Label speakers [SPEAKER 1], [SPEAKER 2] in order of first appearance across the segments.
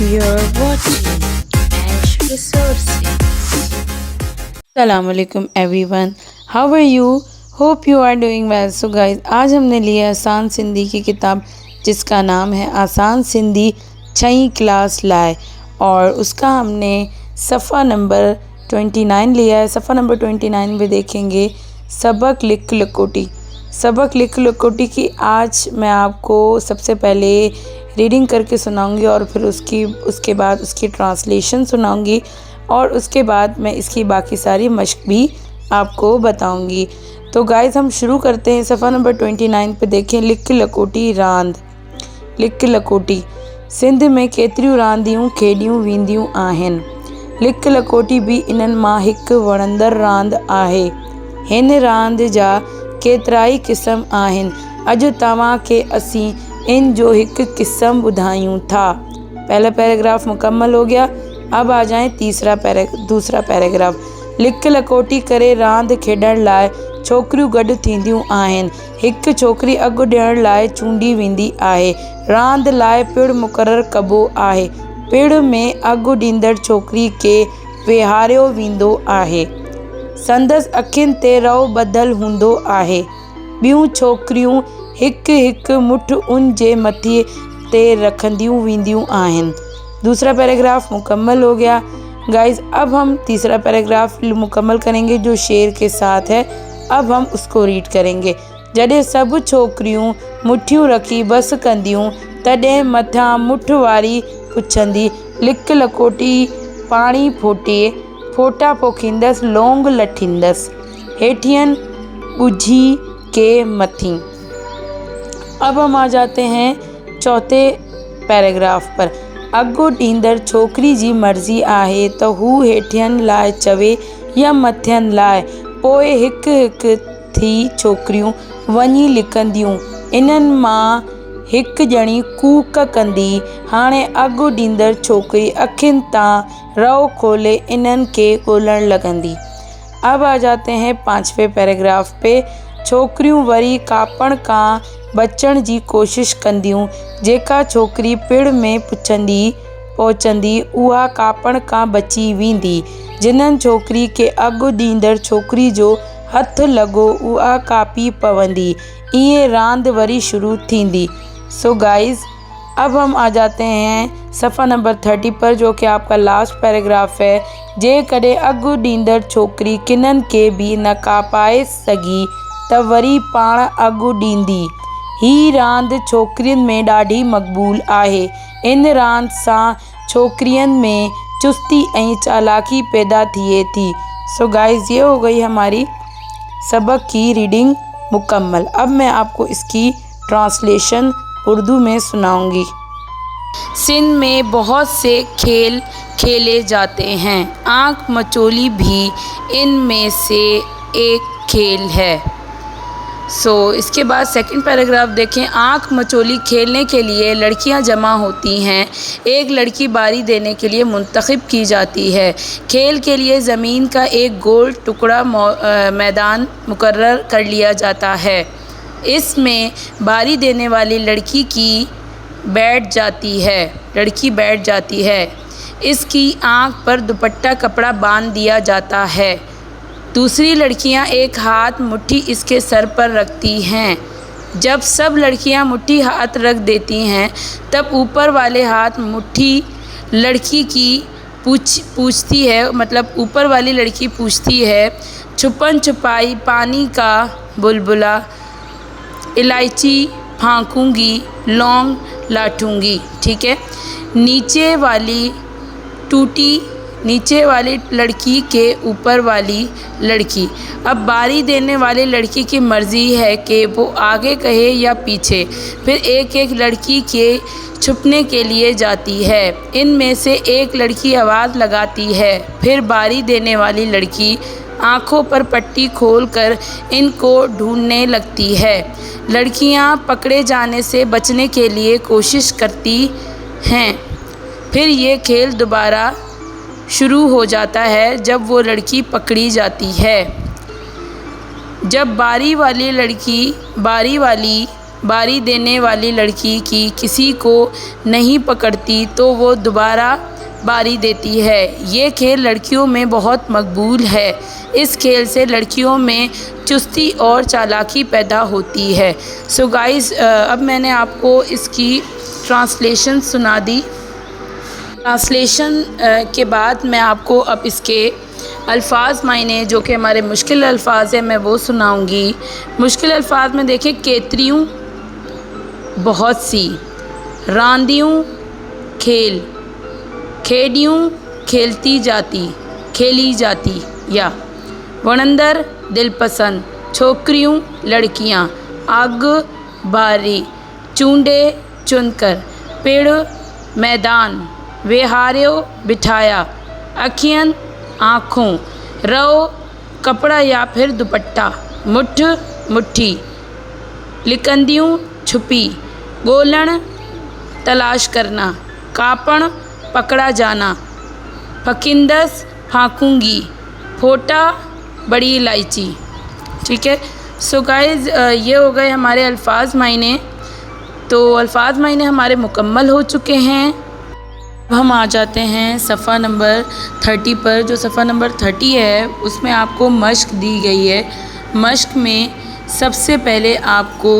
[SPEAKER 1] You're watching Ash Resources.
[SPEAKER 2] अस्सलामुअलैकुम everyone, how are you? Hope you are doing well. So guys, आज हमने लिया आसान सिंधी की किताब जिसका नाम है आसान सिंधी 6वीं क्लास लाए, और उसका हमने सफ़ा नंबर 29 लिया है। सफ़ा नंबर 29 में देखेंगे सबक लिख लकोटी। सबक लिख लकोटी की आज मैं आपको सबसे पहले रीडिंग करके सुनाऊंगी और फिर उसके बाद उसकी ट्रांसलेशन सुनाऊंगी, और उसके बाद मैं इसकी बाकी सारी मश्क भी आपको बताऊंगी। तो गाइस, हम शुरू करते हैं। सफ़ा नंबर 29 पे देखें, लिख लकोटी रांद। लिख लकोटी सिंध में केतिरियूं रांदियूं खेॾियूं वेंदियूं आहिनि। लिख लकोटी भी इन्हनि मां हिकु वणंदड़ रांदि आहे। हिन रांदि जा केतिराई क़िस्म आहिनि। अॼु तव्हांखे असीं इन जो हिकु क़िस्म ॿुधायूं था। पहला पैराग्राफ मुकम्मल हो गया। अब आ जाए दूसरा पैराग्राफ। लिख लकोटी करे रांदि खेॾण लाइ छोकिरियूं गॾु थींदियूं आहिनि। हिकु छोकिरी अॻु ॾियण लाइ चूंडी वेंदी आहे। रांदि लाइ पिणु मुक़ररु कबो आहे। पिणु में अॻु ॾींदड़ छोकिरी खे विहारियो वेंदो आहे। संदसि अखियुनि ते रओ ॿधलु हूंदो आहे। ॿियूं छोकिरियूं हिकु हिकु मुठ उन जे मथे ते रखंदियूं वेंदियूं आहिनि। दूसरा पैराग्राफ मुकम्मल हो गया। गाइस, अब हम तीसरा पैराग्राफ मुकम्मल करेंगे जो शेर के साथ है। अब हम उसको रीड करेंगे। जॾहिं सभु छोकिरियूं मुठियूं रखी बस कंदियूं, तॾहिं मथां मुठ वारी पुछंदी, लिख लकोटी पाणी फोटे, फोटा पोखींदसि लौंग लठींदसि, हेठियन ॻुझी के मथीं। अब हम आ जाते हैं चौथे पैराग्राफ पर। अॻु ॾींदड़ छोकिरी जी मर्ज़ी आहे त हू हेठियनि लाइ चवे या मथियनि लाइ। पोइ हिकु हिकु थी छोकिरियूं वञी लिखंदियूं। इन्हनि मां हिकु ॼणी कूक कंदी। हाणे अॻु ॾींदड़ छोकिरी अखियुनि तां रओ खोले इन्हनि खे ॻोल्हण लॻंदी। अब आ जाते हैं 5वें पैराग्राफ पे। छोकिरियूं वरी कापण खां बचण जी कोशिश कंदियूं। जेका छोकिरी पिण में पहुचंदी उहा कापण खां बची वेंदी। जिन्हनि छोकिरी खे अॻु ॾींदड़ छोकिरी जो हथु लॻो उहा कापी पवंदी। ईअं रांदि वरी शुरू थींदी। सो गाइस, अब हम आ जाते हैं सफ़ा नंबर 30 पर, जो कि आपका लास्ट पैराग्राफ है। जेकॾहिं अॻु ॾींदड़ छोकिरी किन्हनि खे बि न कापाए सघी त वरी पाण अॻु ॾींदी। ही रांदि छोकिरियुनि में ॾाढी मक़बूल आहे। इन रांदि सां छोकिरियुनि में चुस्ती ऐं चालाकी पैदा थिए थी। सो गाइस, ये हो गई हमारी सबक की रीडिंग मुकम्मल। अब मैं आपको इसकी ट्रांसलेशन उर्दू में सुनाऊंगी। सिंध में बहुत से खेल खेले जाते हैं। आँख मचोली भी इनमें से एक खेल है। इसके बाद सेकंड पैराग्राफ देखें। आँख मचोली खेलने के लिए लड़कियां जमा होती हैं। एक लड़की बारी देने के लिए मुंतखब की जाती है। खेल के लिए ज़मीन का एक गोल टुकड़ा मैदान मुकर्रर कर लिया जाता है। इसमें बारी देने वाली लड़की बैठ जाती है। इसकी आँख पर दुपट्टा कपड़ा बांध दिया जाता है। दूसरी लड़कियां एक हाथ मुट्ठी इसके सर पर रखती हैं। जब सब लड़कियां मुट्ठी हाथ रख देती हैं, तब ऊपर वाले हाथ मुट्ठी लड़की की पूछती है, मतलब ऊपर वाली लड़की पूछती है, छुपन छुपाई पानी का बुलबुला, इलायची फांकूंगी, लौंग लाठूंगी। ठीक है। नीचे वाली लड़की के ऊपर वाली लड़की। अब बारी देने वाली लड़की की मर्ज़ी है कि वो आगे कहे या पीछे। फिर एक एक लड़की के छुपने के लिए जाती है। इनमें से एक लड़की आवाज़ लगाती है। फिर बारी देने वाली लड़की आँखों पर पट्टी खोलकर इनको ढूंढने लगती है। लड़कियाँ पकड़े जाने से बचने के लिए कोशिश करती हैं। फिर ये खेल दोबारा शुरू हो जाता है जब वो लड़की पकड़ी जाती है। जब बारी वाली बारी देने वाली लड़की की किसी को नहीं पकड़ती तो वो दोबारा बारी देती है। ये खेल लड़कियों में बहुत मकबूल है। इस खेल से लड़कियों में चुस्ती और चालाकी पैदा होती है। सो गाइस, अब मैंने आपको इसकी ट्रांसलेशन सुना दी। ट्रांसलेशन के बाद मैं आपको अब इसके अल्फाज मायने, जो कि हमारे मुश्किल अल्फाज हैं, मैं वो सुनाऊंगी। मुश्किल अल्फाज में देखें, केतरियों बहुत सी, रांदियों खेल, खेडियों खेलती जाती खेली जाती या वणंदर दिलपसंद, छोकरियों लड़कियां, आग बारी, चूंडे चुनकर, पेड़ मैदान, वेहार्यो बिठाया, अखियन आँखों, रो कपड़ा या फिर दुपट्टा, मुठ मुट्ठी, लिकंदियों छुपी, गोलन तलाश करना, कापण पकड़ा जाना, फकिंदस फाकूंगी, फोटा बड़ी इलायची। ठीक है। सो गाइज़, ये हो गए हमारे अल्फाज मायने। तो अल्फाज मायने हमारे मुकम्मल हो चुके हैं। अब हम आ जाते हैं सफ़ा नंबर 30 पर। जो सफ़ा नंबर 30 है उसमें आपको मश्क दी गई है। मश्क में सबसे पहले आपको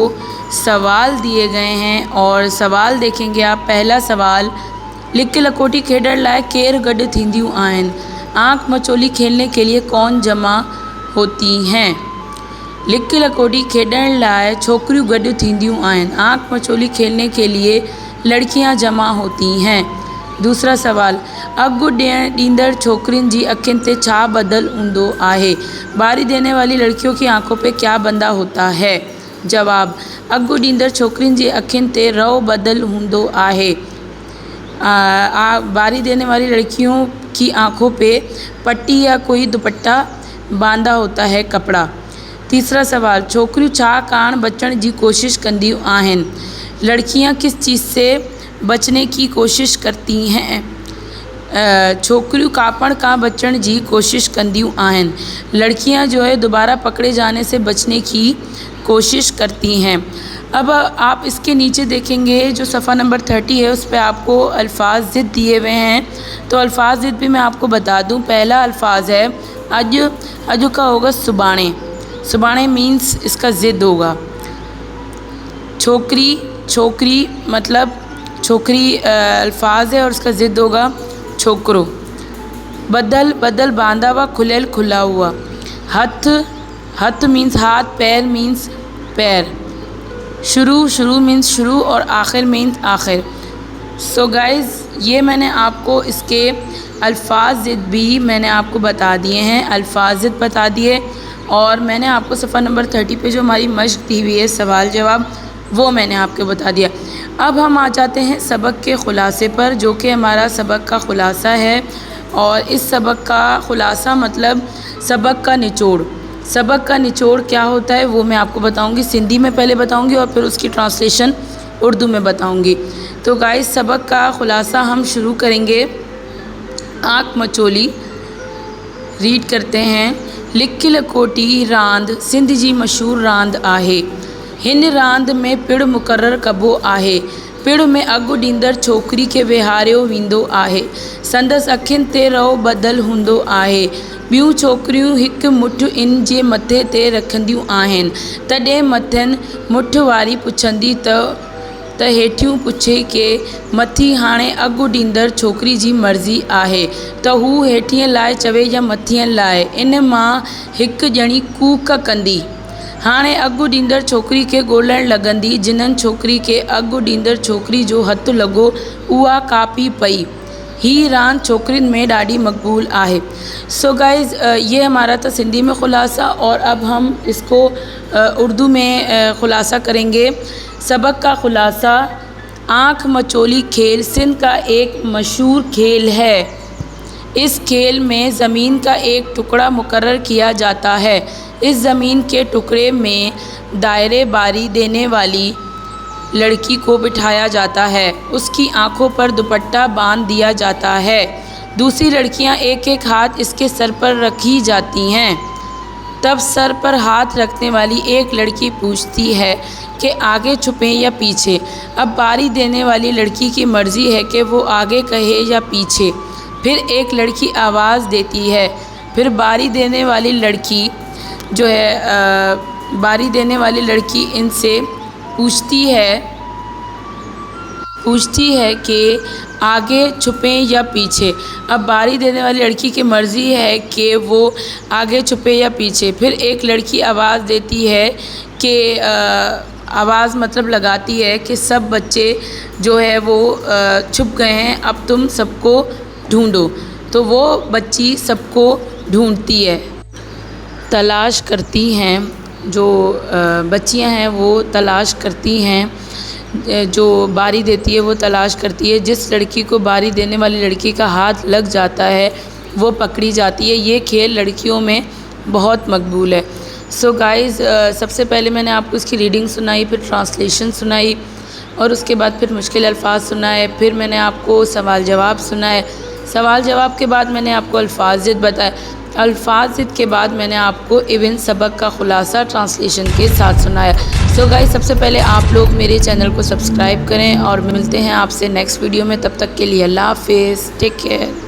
[SPEAKER 2] सवाल दिए गए हैं और सवाल देखेंगे आप। पहला सवाल, लिख के लकोटी खेडण लाए केर गड थींदियूं आहिनि। आँख मचोली खेलने के लिए कौन जमा होती हैं। लिख के लकोटी खेडण लाए छोकरियूं गड थींदियूं आहिनि। आँख मचोली खेलने के लिए लड़कियां जमा होती हैं। दूसरा सवाल, अगु ॾींदड़ छोकरियुनि जी अखियुनि ते छा बदल हूंदो आहे। बारी देने वाली लड़कियों की आंखों पे क्या बंधा होता है। जवाब, अगु ॾींदड़ छोकरियुनि जी अखियुनि ते रओ बदल हूंदो आहे। बारी देने वाली लड़कियों की आंखों पे पट्टी या कोई दुपट्टा बांधा होता है, कपड़ा। तीसरा सवाल, छोकरियूं छा कान बचण जी कोशिश कंदियूं आहिनि। लड़कियां किस चीज़ से बचने की कोशिश करती हैं। छोकरियूं कापण का बचण जी कोशिश कंदियूं आहिनि। लड़कियां जो है दोबारा पकड़े जाने से बचने की कोशिश करती हैं। अब आप इसके नीचे देखेंगे जो सफ़ा नंबर 30 है उस पर आपको अल्फाज ज़िद दिए हुए हैं। तो अल्फाज ज़िद भी मैं आपको बता दूं। पहला अल्फाज है अज। अज का होगा सुबाणे। सुबाणे मीन्स इसका ज़िद होगा छोकरी। छोकरी मतलब छोकरी अल्फाज है और उसका ज़िद होगा छोकरो। बदल। बदल बांधा हुआ, खुलेल खुला हुआ। हथ। हथ मीन्स हाथ। पैर मीन्स पैर। शुरू। शुरू मीन्स शुरू और आखिर मीन्स आखिर। सो गाइज़, ये मैंने आपको इसके अल्फाज ज़िद भी मैंने आपको बता दिए हैं। अल्फाज ज़िद बता दिए और मैंने आपको सफ़ा नंबर 30 पे जो हमारी मश्क दी हुई है सवाल जवाब, वो मैंने आपको बता दिया। अब हम आ जाते हैं सबक के ख़ुलासे पर, जो कि हमारा सबक का ख़ुलासा है। और इस सबक का ख़ुलासा मतलब सबक का निचोड़। सबक का निचोड़ क्या होता है वो मैं आपको बताऊंगी। सिंधी में पहले बताऊंगी और फिर उसकी ट्रांसलेशन उर्दू में बताऊंगी। तो गाइस, सबक का ख़ुलासा हम शुरू करेंगे। आँख मचोली रीड करते हैं। लिख लकोटी रांद सिंध जी मशहूर रांद आहे। हिन रांद में पिड़ मुक़रर कबो आहे। पिड़ में अगु ॾींदड़ छोकरी खे विहारियो वेंदो आहे। संदसि अखियुनि ते रओ बदल हूंदो आहे। ॿियूं छोकरियूं हिकु मुठ इन जे मथे ते रखंदियूं आहिनि। तॾहिं मथियनि मुठ वारी पुछंदी त हेठियूं पुछे के मथी। हाणे अगु ॾींदड़ छोकरी जी मर्ज़ी आहे त हू हेठीअ लाइ चवे या मथीअ लाइ। इन मां हिकु ॼणी कूक कंदी। हाणे अगु ॾींदड़ छोकरी खे ॻोल्हण लॻंदी। जिन्हनि छोकरी खे अगु ॾींदड़ छोकरी जो हथु लॻो उहा कापी पई। ही रांदि छोकरियुनि में ॾाढी मक़बूल आहे। सो गाइज़, ये हमारा था सिंधी में ख़ुलासा और अब हम इसको उर्दू में ख़ुलासा करेंगे। सबक का ख़ुलासा, आँख मचोली खेल सिंध का एक मशहूर खेल है। इस खेल में ज़मीन का एक टुकड़ा मुकर्रर किया जाता है। इस ज़मीन के टुकड़े में दायरे बारी देने वाली लड़की को बिठाया जाता है। उसकी आंखों पर दुपट्टा बांध दिया जाता है। दूसरी लड़कियां एक एक हाथ इसके सर पर रखी जाती हैं। तब सर पर हाथ रखने वाली एक लड़की पूछती है कि आगे छुपें या पीछे। अब बारी देने वाली लड़की की मर्ज़ी है कि वो आगे कहे या पीछे। फिर एक लड़की आवाज़ देती है। फिर बारी देने वाली लड़की जो है बारी देने वाली लड़की इनसे पूछती है कि आगे छुपें या पीछे। अब बारी देने वाली लड़की की मर्ज़ी है कि वो आगे छुपे या पीछे। फिर एक लड़की आवाज़ देती है कि आवाज़ मतलब लगाती है कि सब बच्चे जो है वो छुप गए हैं, अब तुम सबको ढूंढो। तो वो बच्ची सबको ढूंढती है, तलाश करती हैं। जो बच्चियां हैं वो तलाश करती हैं, जो बारी देती है वो तलाश करती है। जिस लड़की को बारी देने वाली लड़की का हाथ लग जाता है वो पकड़ी जाती है। ये खेल लड़कियों में बहुत मकबूल है। सो गाइज़, सबसे पहले मैंने आपको इसकी रीडिंग सुनाई, फिर ट्रांसलेशन सुनाई और उसके बाद फिर मुश्किल अल्फाज सुनाए, फिर मैंने आपको सवाल जवाब सुनाए। सवाल जवाब के बाद मैंने आपको अल्फाज़ बताए। अल्फाज़ के बाद मैंने आपको इवन सबक का ख़ुलासा ट्रांसलेशन के साथ सुनाया। सो गाइस, सबसे पहले आप लोग मेरे चैनल को सब्सक्राइब करें और मिलते हैं आपसे नेक्स्ट वीडियो में। तब तक के लिए अल्लाह हाफ़िज़, टेक केयर।